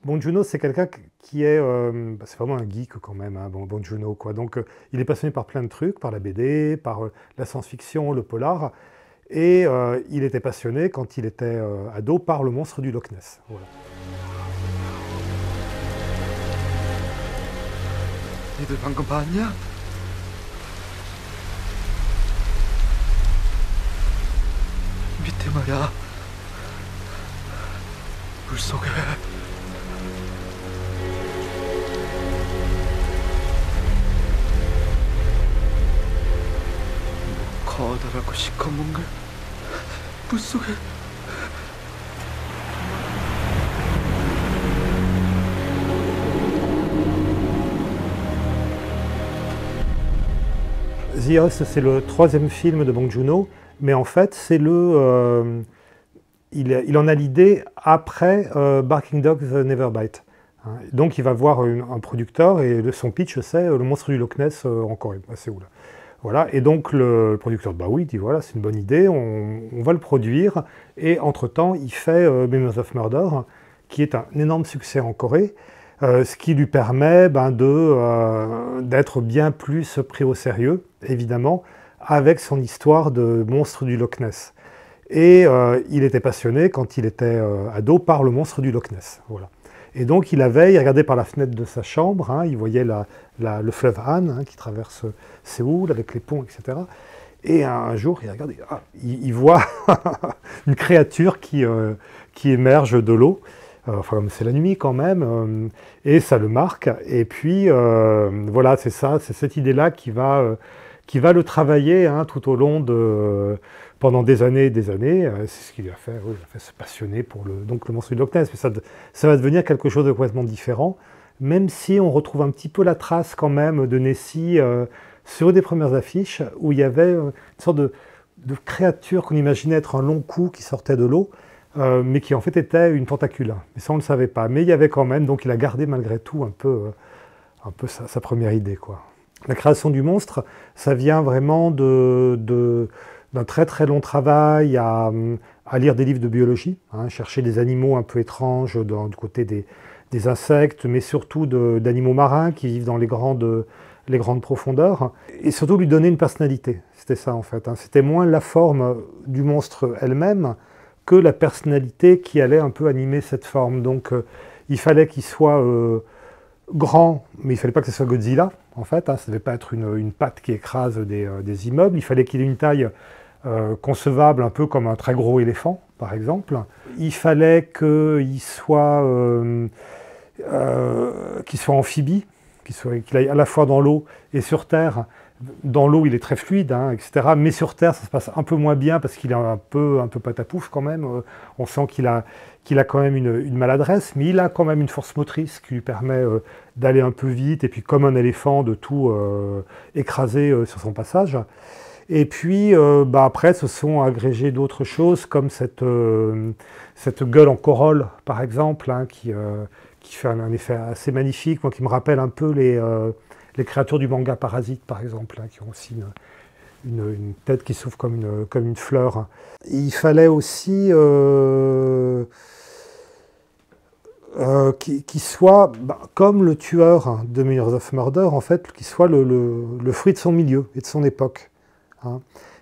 Bong Joon-ho, c'est quelqu'un qui est, c'est vraiment un geek quand même, hein, Bong Joon-ho, quoi. Donc, il est passionné par plein de trucs, par la BD, par la science-fiction, le polar, et il était passionné quand il était ado par le monstre du Loch Ness. Voilà. 니들 방금 봤냐? 밑에 말이야. 물속에 커다랗고 시커먼 걸 물속에. The Host, c'est le troisième film de Bong Joon-ho, mais en fait, c'est il en a l'idée après Barking Dogs Never Bite. Hein. Donc il va voir un producteur et son pitch c'est le monstre du Loch Ness en Corée, à Séoul. Voilà. Et donc le producteur bah oui, il dit voilà, c'est une bonne idée, on va le produire. Et entre-temps, il fait Memories of Murder, qui est un énorme succès en Corée. Ce qui lui permet d'être bien plus pris au sérieux, évidemment, avec son histoire de monstre du Loch Ness. Et il était passionné, quand il était ado, par le monstre du Loch Ness. Voilà. Et donc il regardait par la fenêtre de sa chambre, hein, il voyait le fleuve Han hein, qui traverse Séoul avec les ponts, etc. Et un jour, il regarde, il voit une créature qui émerge de l'eau. Enfin, c'est la nuit quand même, et ça le marque. Et puis, voilà, c'est ça, c'est cette idée-là qui va le travailler hein, tout au long pendant des années et des années. C'est ce qui lui a fait, il a fait se passionner pour le monstre du Loch Ness. Mais ça va devenir quelque chose de complètement différent, même si on retrouve un petit peu la trace quand même de Nessie sur des premières affiches, où il y avait une sorte de créature qu'on imaginait être un long cou qui sortait de l'eau, mais qui en fait était une tentacule. Mais ça, on ne le savait pas. Mais il y avait quand même, donc il a gardé malgré tout un peu sa première idée, quoi. La création du monstre, ça vient vraiment d'un très très long travail à lire des livres de biologie, hein, chercher des animaux un peu étranges du côté des insectes, mais surtout d'animaux marins qui vivent dans les grandes profondeurs, et surtout lui donner une personnalité. C'était ça en fait. Hein. C'était moins la forme du monstre elle-même, que la personnalité qui allait un peu animer cette forme. Donc il fallait qu'il soit grand, mais il ne fallait pas que ce soit Godzilla, en fait. Hein, ça ne devait pas être une patte qui écrase des immeubles. Il fallait qu'il ait une taille concevable, un peu comme un très gros éléphant, par exemple. Il fallait qu'il soit amphibie, qu'il aille à la fois dans l'eau et sur Terre. Dans l'eau, il est très fluide, hein, etc. Mais sur Terre, ça se passe un peu moins bien parce qu'il est un peu patapouf quand même. On sent qu'il a quand même une maladresse, mais il a quand même une force motrice qui lui permet d'aller un peu vite et puis comme un éléphant de tout écraser sur son passage. Et puis après, se sont agrégées d'autres choses comme cette gueule en corolle, par exemple, hein, qui fait un effet assez magnifique, moi, qui me rappelle un peu les créatures du manga Parasite, par exemple, hein, qui ont aussi une tête qui s'ouvre comme une fleur. Il fallait aussi qu'il soit, comme le tueur de Memories of Murder, en fait, qu'il soit le fruit de son milieu et de son époque. Hein.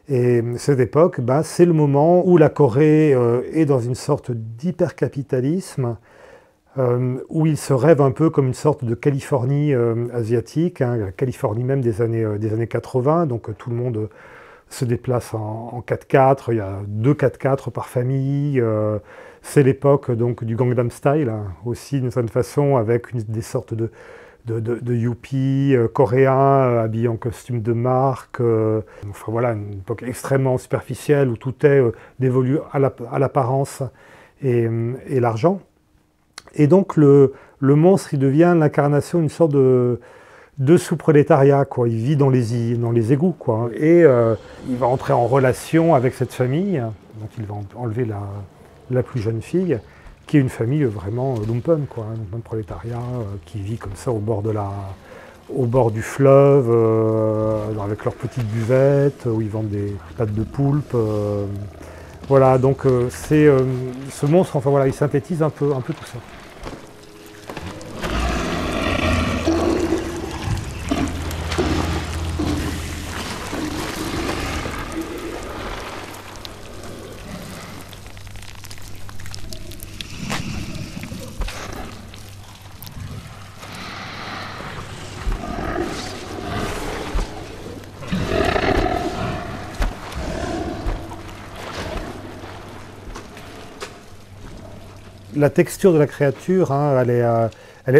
Et cette époque, c'est le moment où la Corée est dans une sorte d'hypercapitalisme, où il se rêve un peu comme une sorte de Californie asiatique, hein, la Californie même des années 80, donc tout le monde se déplace en 4x4, il y a 2 4x4 par famille, c'est l'époque donc du Gangnam Style, hein, aussi d'une certaine façon, avec des sortes de yuppies coréens habillés en costume de marque, enfin voilà, une époque extrêmement superficielle où tout est dévolu à l'apparence et l'argent. Et donc le monstre, il devient l'incarnation d'une sorte de sous-prolétariat, quoi. Il vit dans les égouts, quoi. Et il va entrer en relation avec cette famille, donc il va enlever la plus jeune fille, qui est une famille vraiment lumpen, quoi, un lumpen prolétariat, qui vit comme ça au bord du fleuve, avec leurs petites buvettes, où ils vendent des pâtes de poulpe. Voilà, donc ce monstre, enfin voilà, il synthétise un peu tout ça. La texture de la créature, hein,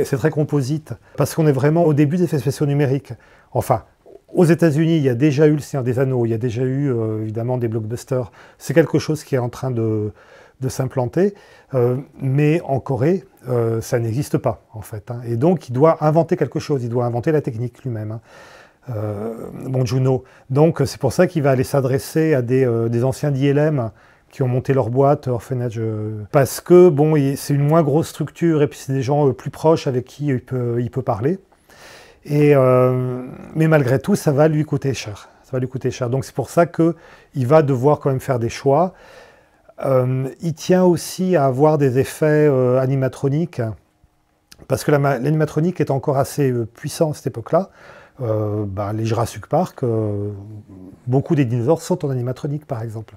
c'est très composite, parce qu'on est vraiment au début des effets spéciaux numériques. Enfin, aux États-Unis, il y a déjà eu Le Seigneur des Anneaux, il y a déjà eu évidemment des blockbusters. C'est quelque chose qui est en train de s'implanter, mais en Corée, ça n'existe pas, en fait. Hein. Et donc, il doit inventer quelque chose, il doit inventer la technique lui-même. Hein. Bong Joon-ho. Donc, c'est pour ça qu'il va aller s'adresser à des anciens d'ILM qui ont monté leur boîte, Orphanage, parce que, bon, c'est une moins grosse structure, et puis c'est des gens plus proches avec qui il peut parler. Mais malgré tout, ça va lui coûter cher. Ça va lui coûter cher. Donc, c'est pour ça qu'il va devoir quand même faire des choix. Il tient aussi à avoir des effets animatroniques, parce que l'animatronique est encore assez puissant à cette époque-là. Les Jurassic Park, beaucoup des dinosaures sont en animatronique, par exemple.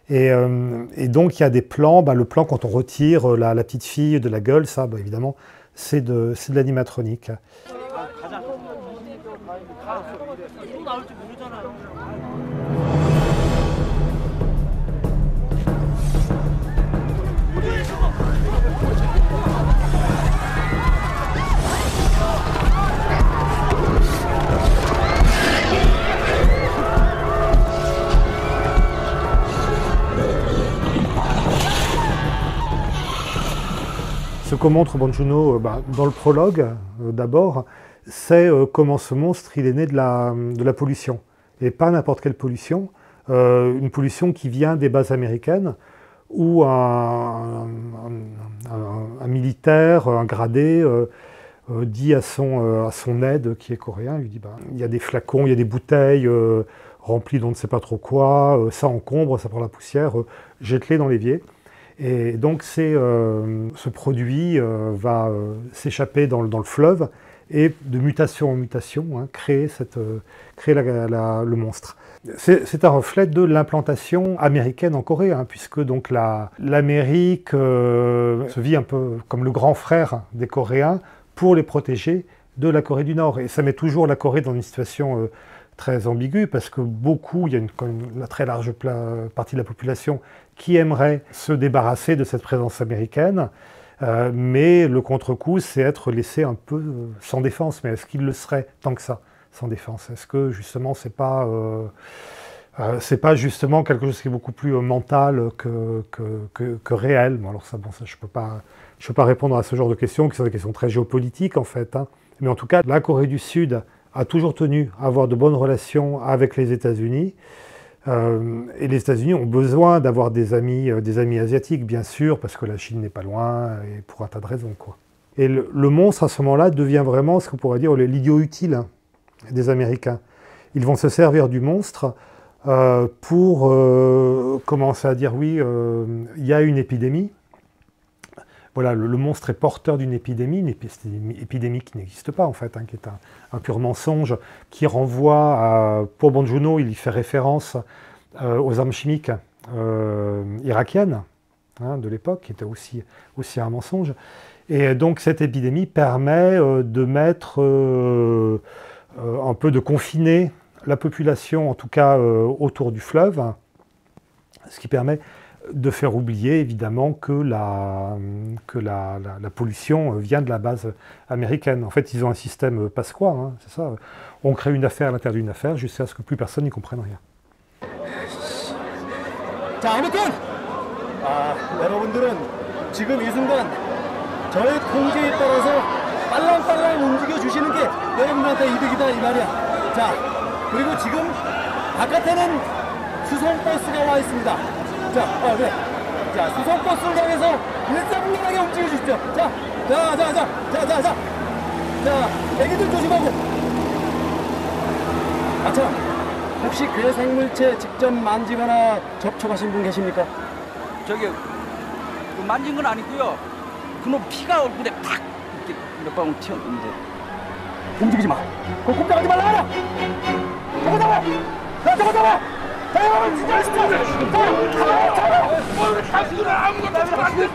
Et donc, il y a des plans, le plan quand on retire la petite fille de la gueule, ça, évidemment, c'est de l'animatronique. Ce que montre Bong Joon-ho dans le prologue, d'abord, c'est comment ce monstre il est né de la pollution. Et pas n'importe quelle pollution, une pollution qui vient des bases américaines, où un militaire, un gradé, dit à son aide, qui est coréen, il lui dit il y a des flacons, il y a des bouteilles remplies d'on ne sait pas trop quoi, ça encombre, ça prend la poussière, jette-les dans l'évier. Et donc ce produit va s'échapper dans le fleuve et de mutation en mutation, hein, créer le monstre. C'est un reflet de l'implantation américaine en Corée, hein, puisque donc l'Amérique se vit un peu comme le grand frère des Coréens pour les protéger de la Corée du Nord. Et ça met toujours la Corée dans une situation très ambiguë, parce que il y a une très large partie de la population qui aimerait se débarrasser de cette présence américaine, mais le contre-coup, c'est être laissé un peu sans défense. Mais est-ce qu'il le serait tant que ça, sans défense? Est-ce que justement, c'est pas c'est pas justement quelque chose qui est beaucoup plus mental que réel? Bon, alors ça, je peux pas répondre à ce genre de questions, qui sont des questions très géopolitiques en fait. Hein. Mais en tout cas, la Corée du Sud a toujours tenu à avoir de bonnes relations avec les États-Unis. Et les États-Unis ont besoin d'avoir des amis asiatiques, bien sûr, parce que la Chine n'est pas loin, et pour un tas de raisons, quoi. Et le monstre, à ce moment-là, devient vraiment ce qu'on pourrait dire l'idiot utile des Américains. Ils vont se servir du monstre pour commencer à dire, oui, il y a une épidémie. Voilà, le monstre est porteur d'une épidémie, une épidémie qui n'existe pas en fait, hein, qui est un pur mensonge, qui renvoie pour Bong Joon-ho, il y fait référence aux armes chimiques irakiennes hein, de l'époque, qui étaient aussi un mensonge. Et donc cette épidémie permet de mettre un peu de confiner la population, en tout cas autour du fleuve, ce qui permet de faire oublier évidemment que la pollution vient de la base américaine. En fait, ils ont un système Pasqua, hein, c'est ça. On crée une affaire à l'intérieur d'une affaire jusqu'à ce que plus personne n'y comprenne rien. 자, 아무튼 여러분들은 지금 이 순간 저의 통제에 따라서 빨랑빨랑 움직여 주시는 게 여러분들한테 이득이다 이 말이야. 자, 그리고 지금 바깥에는 수송 버스가 와 있습니다. 자, 그래. 자, 수송버스를 향해서 일사불란하게 움직여 주십시오. 자, 애기들 조심하고. 참, 혹시 괴 생물체 직접 만지거나 접촉하신 분 계십니까? 저기 만진 건 아니고요. 그놈 피가 얼굴에 팍 이렇게 몇 방울 튀었는데. 움직이지 마. 그거 꼼짝하지 말라. 저거 잡아. 저거 잡아. 대화를 진짜 진짜. 당신은 아무것도 안 됐어.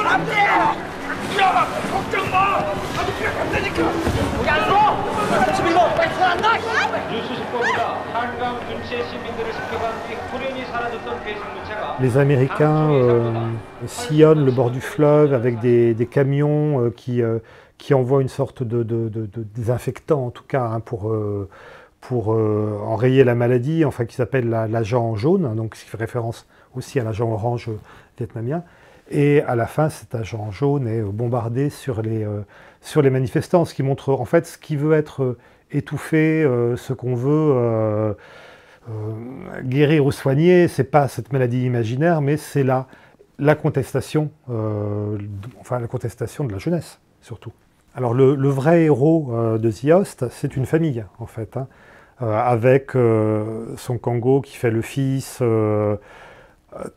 안 돼. 야, 걱정 마. 나도 그냥 간다니까. 거기 안 서. 31번. 빨리 손 안 나. 뉴스 10번입니다. Les Américains sillonnent le bord du fleuve avec des camions qui envoient une sorte de désinfectant, en tout cas, hein, pour enrayer la maladie, enfin qui s'appelle l'agent jaune, donc ce qui fait référence aussi à l'agent orange vietnamien. Et à la fin, cet agent jaune est bombardé sur les manifestants, ce qui montre en fait ce qui veut être étouffé, ce qu'on veut guérir ou soigner. C'est pas cette maladie imaginaire, mais c'est la contestation, enfin la contestation de la jeunesse surtout. Alors le vrai héros de The Host, c'est une famille en fait, hein, avec son Kango qui fait le fils,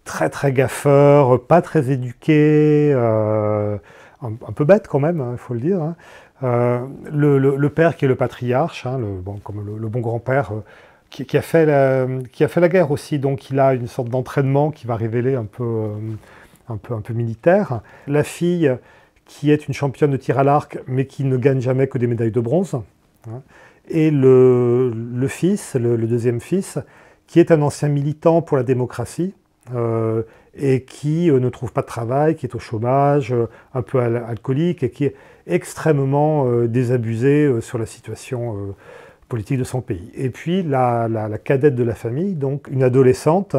très très gaffeur, pas très éduqué, un peu bête quand même, il faut le dire. Hein. Le père qui est le patriarche, hein, comme le bon grand-père, qui a fait la guerre aussi, donc il a une sorte d'entraînement qui va révéler un peu militaire. La fille qui est une championne de tir à l'arc, mais qui ne gagne jamais que des médailles de bronze. Hein. Et le fils, le deuxième fils, qui est un ancien militant pour la démocratie, et qui ne trouve pas de travail, qui est au chômage, un peu alcoolique, et qui est extrêmement désabusé sur la situation politique de son pays. Et puis la cadette de la famille, donc une adolescente,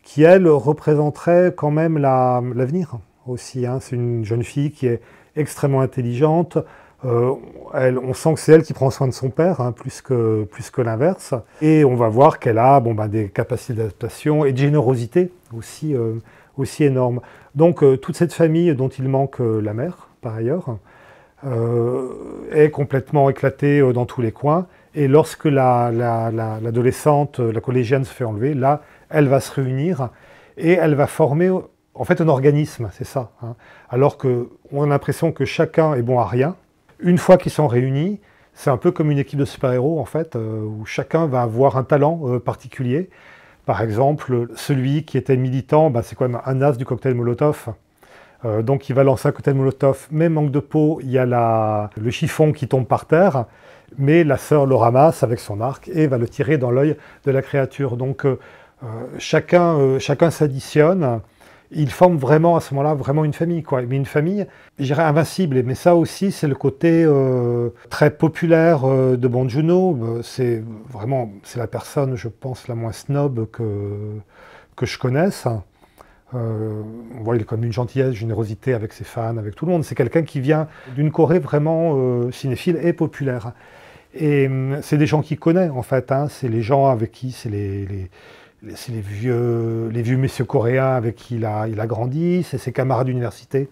qui elle représenterait quand même l'avenir aussi. Hein. C'est une jeune fille qui est extrêmement intelligente. On sent que c'est elle qui prend soin de son père, hein, plus que l'inverse. Et on va voir qu'elle a des capacités d'adaptation et de générosité aussi énormes. Donc toute cette famille dont il manque la mère, par ailleurs, est complètement éclatée dans tous les coins. Et lorsque l'adolescente, la collégienne se fait enlever, là, elle va se réunir et elle va former en fait un organisme, c'est ça. Hein. Alors qu'on a l'impression que chacun est bon à rien. Une fois qu'ils sont réunis, c'est un peu comme une équipe de super-héros, en fait, où chacun va avoir un talent particulier. Par exemple, celui qui était militant, c'est quand même un as du cocktail Molotov. Donc il va lancer un cocktail Molotov, mais manque de peau, il y a le chiffon qui tombe par terre, mais la sœur le ramasse avec son arc et va le tirer dans l'œil de la créature. Donc chacun s'additionne. Ils forment vraiment à ce moment-là vraiment une famille, quoi. Mais une famille, je dirais invincible. Mais ça aussi, c'est le côté très populaire de Bong Joon-ho. C'est la personne, je pense, la moins snob que je connaisse. On voit, il a comme une gentillesse, générosité avec ses fans, avec tout le monde. C'est quelqu'un qui vient d'une Corée vraiment cinéphile et populaire. Et c'est des gens qu'il connaît, en fait. Hein. C'est les gens avec qui, c'est les vieux messieurs coréens avec qui il a grandi, c'est ses camarades d'université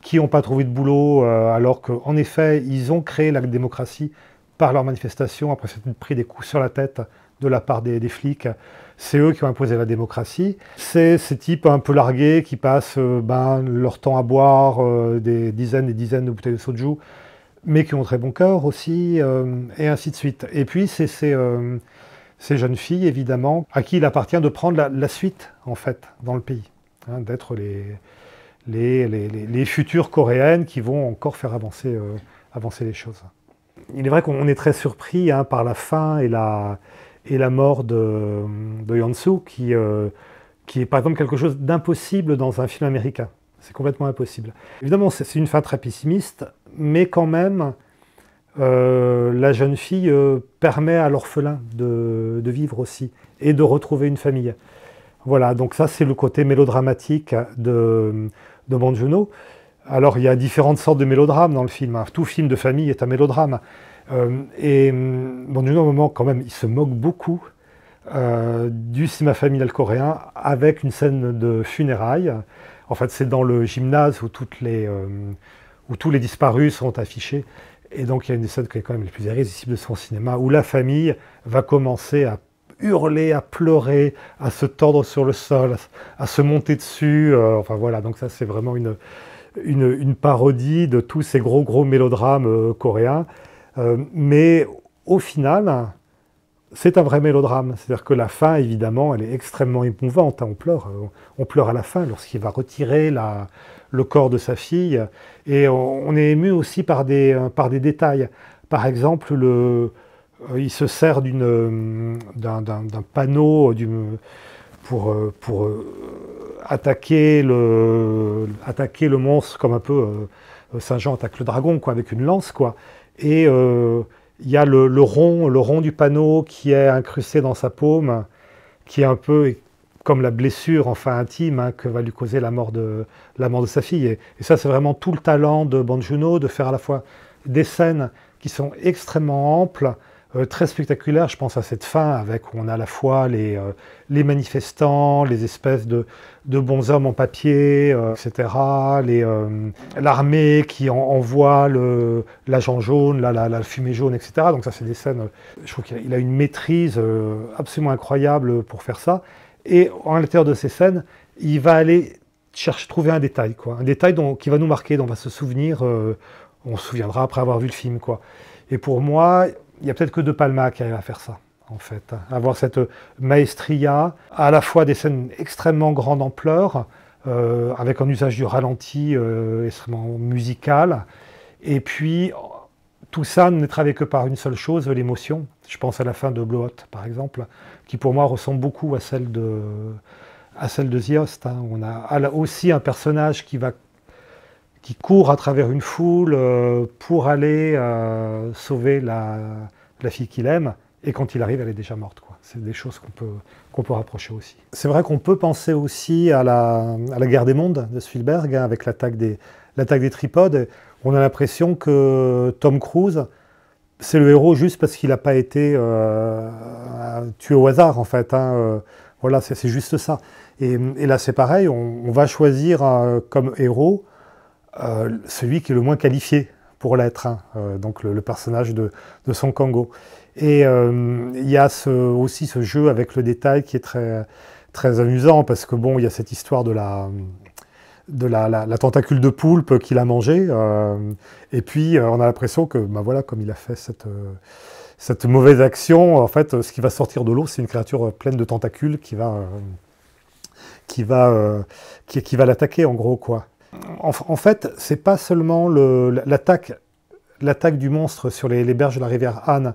qui n'ont pas trouvé de boulot, alors qu'en effet, ils ont créé la démocratie par leur manifestation, après s'être pris des coups sur la tête de la part des flics. C'est eux qui ont imposé la démocratie. C'est ces types un peu largués qui passent leur temps à boire des dizaines et dizaines de bouteilles de soju, mais qui ont très bon cœur aussi, et ainsi de suite. Et puis, c'est ces jeunes filles, évidemment, à qui il appartient de prendre la suite, en fait, dans le pays, hein, d'être les futures coréennes qui vont encore faire avancer les choses. Il est vrai qu'on est très surpris par la fin et la mort de Yeon-soo, qui est par exemple quelque chose d'impossible dans un film américain. C'est complètement impossible. Évidemment, c'est une fin très pessimiste, mais quand même, la jeune fille permet à l'orphelin de vivre aussi et de retrouver une famille. Voilà, donc ça c'est le côté mélodramatique de Bong Joon-ho. Alors il y a différentes sortes de mélodrames dans le film. Tout film de famille est un mélodrame. Et Bong Joon-ho, au moment quand même, il se moque beaucoup du cinéma familial coréen avec une scène de funérailles. En fait, c'est dans le gymnase où tous les disparus sont affichés. Et donc il y a une des scènes qui est quand même les plus irrésistibles de son cinéma, où la famille va commencer à hurler, à pleurer, à se tordre sur le sol, à se monter dessus. Enfin voilà, donc ça c'est vraiment une parodie de tous ces gros mélodrames coréens. Mais au final, c'est un vrai mélodrame. C'est-à-dire que la fin, évidemment, elle est extrêmement émouvante. On pleure à la fin lorsqu'il va retirer le corps de sa fille. Et on est ému aussi par des détails. Par exemple, il se sert d'un panneau pour attaquer le monstre comme un peu Saint Jean attaque le dragon, quoi, avec une lance, quoi. Et il y a le rond du panneau qui est incrusté dans sa paume, qui est un peu comme la blessure, enfin intime, hein, que va lui causer la mort de sa fille. Et ça, c'est vraiment tout le talent de Bong Joon-ho, de faire à la fois des scènes qui sont extrêmement amples, très spectaculaires. Je pense à cette fin avec où on a à la fois les manifestants, les espèces de bonshommes en papier, etc. L'armée qui envoie l'agent jaune, la fumée jaune, etc. Donc ça, c'est des scènes, je trouve qu'il a une maîtrise absolument incroyable pour faire ça. Et à l'intérieur de ces scènes, il va aller trouver un détail, quoi. Un détail qui va nous marquer, dont on va se souvenir, on se souviendra après avoir vu le film, quoi. Et pour moi, il n'y a peut-être que De Palma qui arrive à faire ça, en fait. Avoir cette maestria, à la fois des scènes extrêmement grande ampleur, avec un usage du ralenti extrêmement musical, et puis tout ça n'est travé que par une seule chose, l'émotion. Je pense à la fin de Blowout, par exemple, qui pour moi ressemble beaucoup à celle de The Host, hein. On a aussi un personnage qui court à travers une foule pour aller sauver la fille qu'il aime, et quand il arrive, elle est déjà morte, quoi. C'est des choses qu'on peut rapprocher aussi. C'est vrai qu'on peut penser aussi à la guerre des mondes de Spielberg, hein, avec l'attaque des tripodes. On a l'impression que Tom Cruise, c'est le héros juste parce qu'il n'a pas été tué au hasard, en fait, hein. Voilà, c'est juste ça. Et là, c'est pareil, on va choisir comme héros celui qui est le moins qualifié pour l'être, hein, donc le personnage de Song Kang-ho. Et il y a aussi ce jeu avec le détail qui est très, très amusant, parce que bon, il y a cette histoire de la tentacule de poulpe qu'il a mangé, et puis on a l'impression que, ben voilà, comme il a fait cette mauvaise action, en fait, ce qui va sortir de l'eau, c'est une créature pleine de tentacules qui va l'attaquer, en gros, quoi. En fait, c'est pas seulement l'attaque du monstre sur les berges de la rivière Han,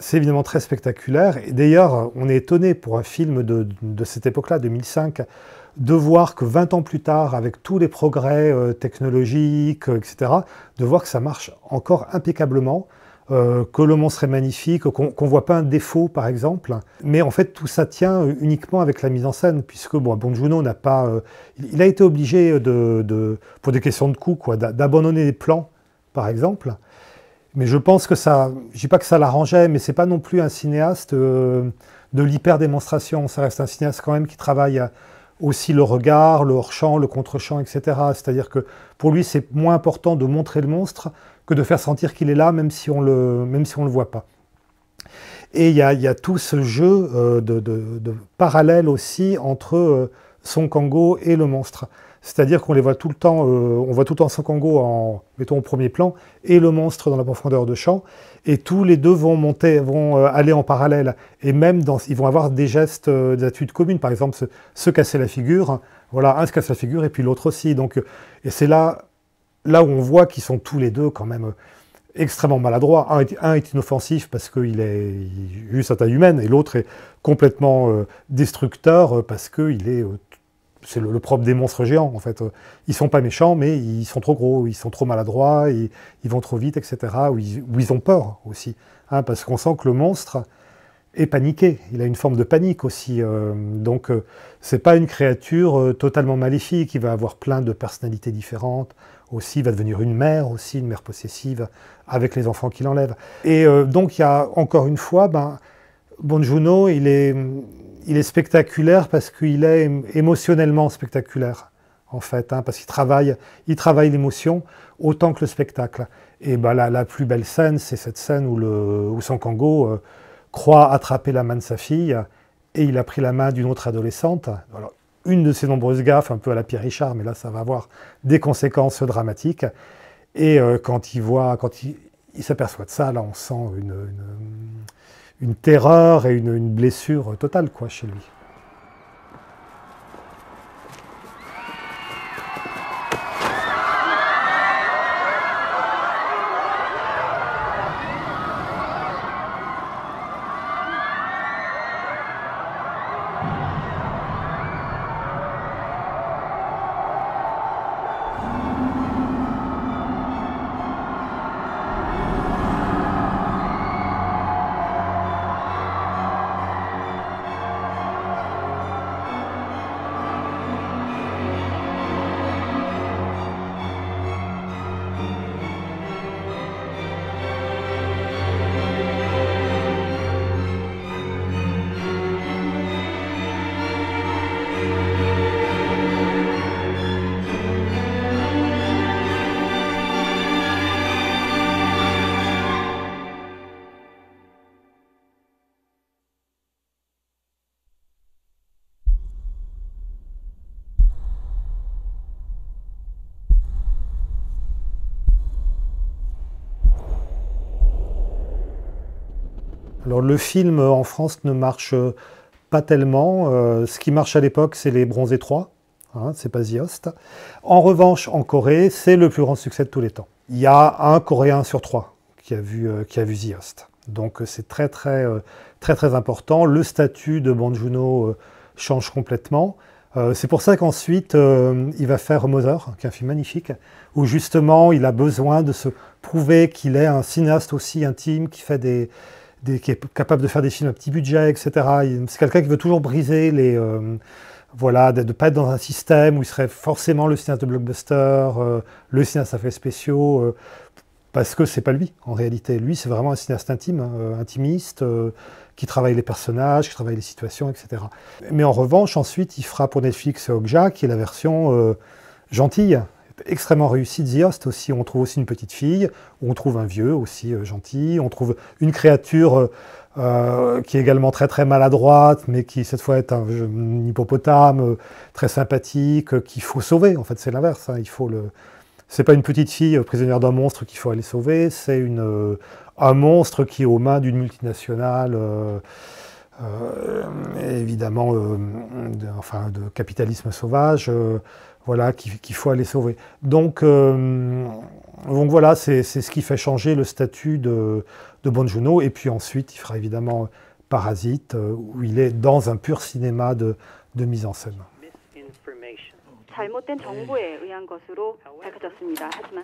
c'est évidemment très spectaculaire. Et d'ailleurs, on est étonné pour un film de cette époque-là, 2005, de voir que 20 ans plus tard, avec tous les progrès technologiques, etc., de voir que ça marche encore impeccablement, que le monstre est magnifique, qu'on ne voit pas un défaut, par exemple. Mais en fait, tout ça tient uniquement avec la mise en scène, puisque bon, Bong Joon-ho n'a pas... il a été obligé, pour des questions de coût, quoi, d'abandonner les plans, par exemple. Mais je pense que ça... Je ne dis pas que ça l'arrangeait, mais ce n'est pas non plus un cinéaste de l'hyper-démonstration. Ça reste un cinéaste quand même qui travaille aussi le regard, le hors-champ, le contre-champ, etc. C'est-à-dire que pour lui, c'est moins important de montrer le monstre que de faire sentir qu'il est là, même si on le voit pas. Et il y a tout ce jeu de parallèle aussi entre Song Kang-ho et le monstre. C'est-à-dire qu'on les voit tout le temps, on voit tout le temps Song Kang-ho mettons au premier plan, et le monstre dans la profondeur de champ, et tous les deux vont aller en parallèle. Et même ils vont avoir des gestes, des attitudes communes. Par exemple, se casser la figure. Voilà, un se casse la figure et puis l'autre aussi. Donc, et c'est là où on voit qu'ils sont tous les deux quand même extrêmement maladroits. Un est inoffensif parce qu'il est juste à taille humaine, et l'autre est complètement destructeur parce qu'il est... c'est le propre des monstres géants, en fait. Ils sont pas méchants, mais ils sont trop gros, ils sont trop maladroits, ils vont trop vite, etc. Ou ils ont peur aussi, hein, parce qu'on sent que le monstre est paniqué. Il a une forme de panique aussi. Donc, c'est pas une créature totalement maléfique. Il va avoir plein de personnalités différentes. Aussi, il va devenir une mère possessive, avec les enfants qu'il enlève. Et donc, il y a, encore une fois, Bong Joon-ho, il est spectaculaire parce qu'il est émotionnellement spectaculaire, en fait, hein, parce qu'il travaille l'émotion autant que le spectacle. Et la plus belle scène, c'est cette scène où Song Kang-ho croit attraper la main de sa fille, et il a pris la main d'une autre adolescente. Alors, une de ses nombreuses gaffes, un peu à la Pierre Richard, mais là, ça va avoir des conséquences dramatiques. Et quand il s'aperçoit de ça, là, on sent une terreur et une blessure totale, quoi, chez lui. Alors le film en France ne marche pas tellement. Ce qui marche à l'époque, c'est Les Bronzés 3, hein, c'est pas The Host. En revanche, en Corée, c'est le plus grand succès de tous les temps. Il y a un Coréen sur 3 qui a vu The Host. Donc c'est très important. Le statut de Bong Joon-ho change complètement. C'est pour ça qu'ensuite, il va faire Mother, qui est un film magnifique, où justement, il a besoin de se prouver qu'il est un cinéaste aussi intime, qui est capable de faire des films à petit budget, etc. C'est quelqu'un qui veut toujours briser voilà, de ne pas être dans un système où il serait forcément le cinéaste de blockbuster, le cinéaste à effets spéciaux, parce que c'est pas lui, en réalité. Lui, c'est vraiment un cinéaste intime, intimiste, qui travaille les personnages, qui travaille les situations, etc. Mais en revanche, ensuite, il fera pour Netflix Okja, qui est la version gentille, extrêmement réussie de The Host aussi. On trouve aussi une petite fille, on trouve un vieux aussi gentil, on trouve une créature qui est également très maladroite, mais qui cette fois est un hippopotame très sympathique, qu'il faut sauver. En fait, c'est l'inverse. Hein. C'est pas une petite fille prisonnière d'un monstre qu'il faut aller sauver, c'est un monstre qui est aux mains d'une multinationale, évidemment, de capitalisme sauvage, voilà, qu'il faut aller sauver. Donc voilà, c'est ce qui fait changer le statut de Bong Joon-ho. Et puis ensuite, il fera évidemment Parasite, où il est dans un pur cinéma de mise en scène. 잘못된 정보에 의한 것으로 밝혀졌습니다. 하지만